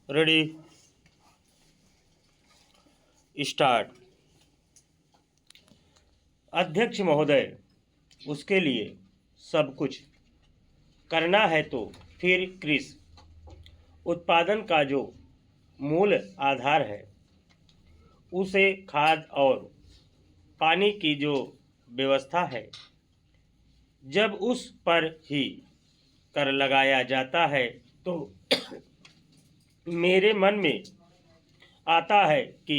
Ready start. अध्यक्ष महोदय, उसके लिए सब कुछ करना है तो फिर कृषि उत्पादन का जो मूल आधार है उसे खाद और पानी की जो व्यवस्था है, जब उस पर ही कर लगाया जाता है तो मेरे मन में आता है कि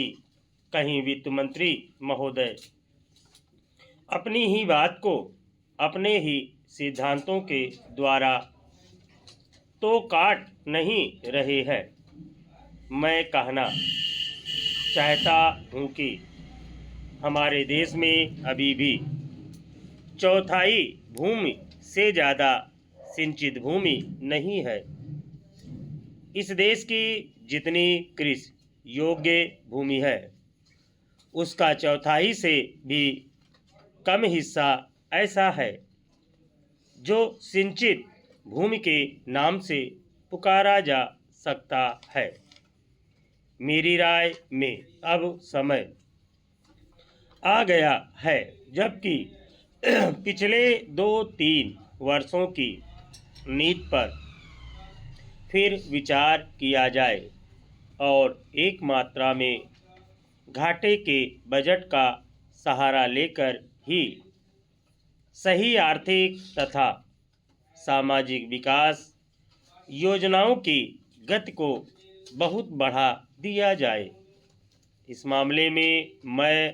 कहीं वित्त मंत्री महोदय अपनी ही बात को अपने ही सिद्धांतों के द्वारा तो काट नहीं रहे हैं। मैं कहना चाहता हूँ कि हमारे देश में अभी भी चौथाई भूमि से ज़्यादा सिंचित भूमि नहीं है। इस देश की जितनी कृषि योग्य भूमि है उसका चौथाई से भी कम हिस्सा ऐसा है जो सिंचित भूमि के नाम से पुकारा जा सकता है। मेरी राय में अब समय आ गया है जबकि पिछले 2-3 वर्षों की नीति पर फिर विचार किया जाए और एक मात्रा में घाटे के बजट का सहारा लेकर ही सही आर्थिक तथा सामाजिक विकास योजनाओं की गति को बहुत बढ़ा दिया जाए। इस मामले में मैं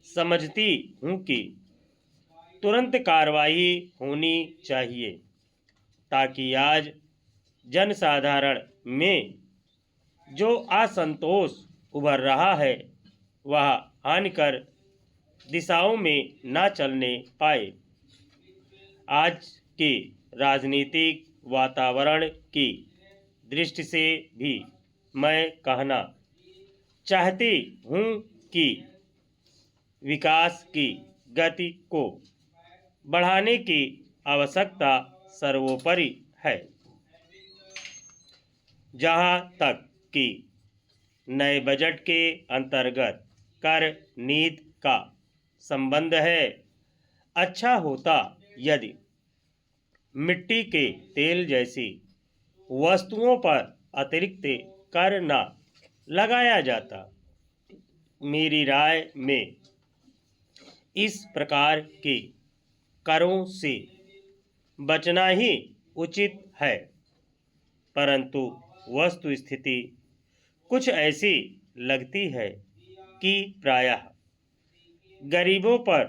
समझती हूँ कि तुरंत कार्रवाई होनी चाहिए ताकि आज जनसाधारण में जो असंतोष उभर रहा है वह हानिकर दिशाओं में न चलने पाए। आज के राजनीतिक वातावरण की दृष्टि से भी मैं कहना चाहती हूँ कि विकास की गति को बढ़ाने की आवश्यकता सर्वोपरि है। जहाँ तक कि नए बजट के अंतर्गत कर नीति का संबंध है, अच्छा होता यदि मिट्टी के तेल जैसी वस्तुओं पर अतिरिक्त कर न लगाया जाता। मेरी राय में इस प्रकार के करों से बचना ही उचित है, परंतु वस्तु स्थिति कुछ ऐसी लगती है कि प्रायः गरीबों पर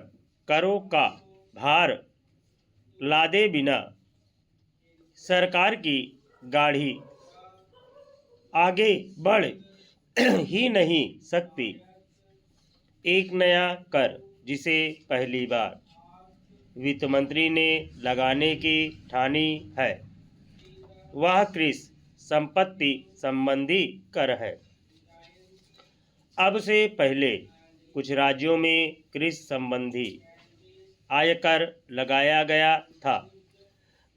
करों का भार लादे बिना सरकार की गाड़ी आगे बढ़ ही नहीं सकती। एक नया कर जिसे पहली बार वित्त मंत्री ने लगाने की ठानी है वह कृषि संपत्ति संबंधी कर है। अब से पहले कुछ राज्यों में कृषि संबंधी आयकर लगाया गया था,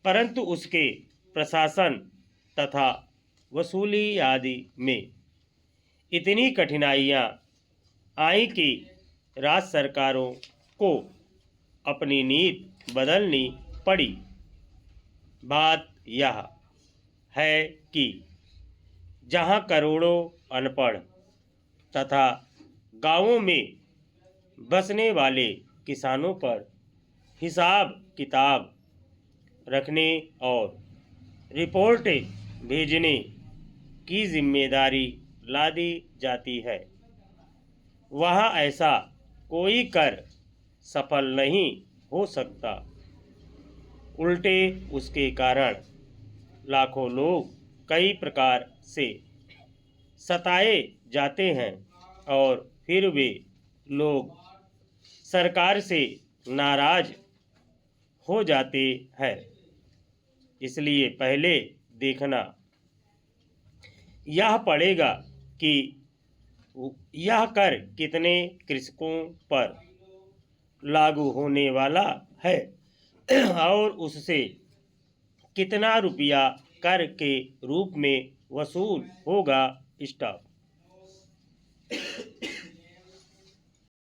परंतु उसके प्रशासन तथा वसूली आदि में इतनी कठिनाइयाँ आई कि राज्य सरकारों को अपनी नीति बदलनी पड़ी। बात यह है कि जहाँ करोड़ों अनपढ़ तथा गांवों में बसने वाले किसानों पर हिसाब किताब रखने और रिपोर्ट भेजने की जिम्मेदारी लादी जाती है, वहाँ ऐसा कोई कर सफल नहीं हो सकता। उल्टे उसके कारण लाखों लोग कई प्रकार से सताए जाते हैं और फिर वे लोग सरकार से नाराज हो जाते हैं। इसलिए पहले देखना यह पड़ेगा कि यह कर कितने कृषकों पर लागू होने वाला है और उससे कितना रुपया कर के रूप में वसूल होगा स्टाफ।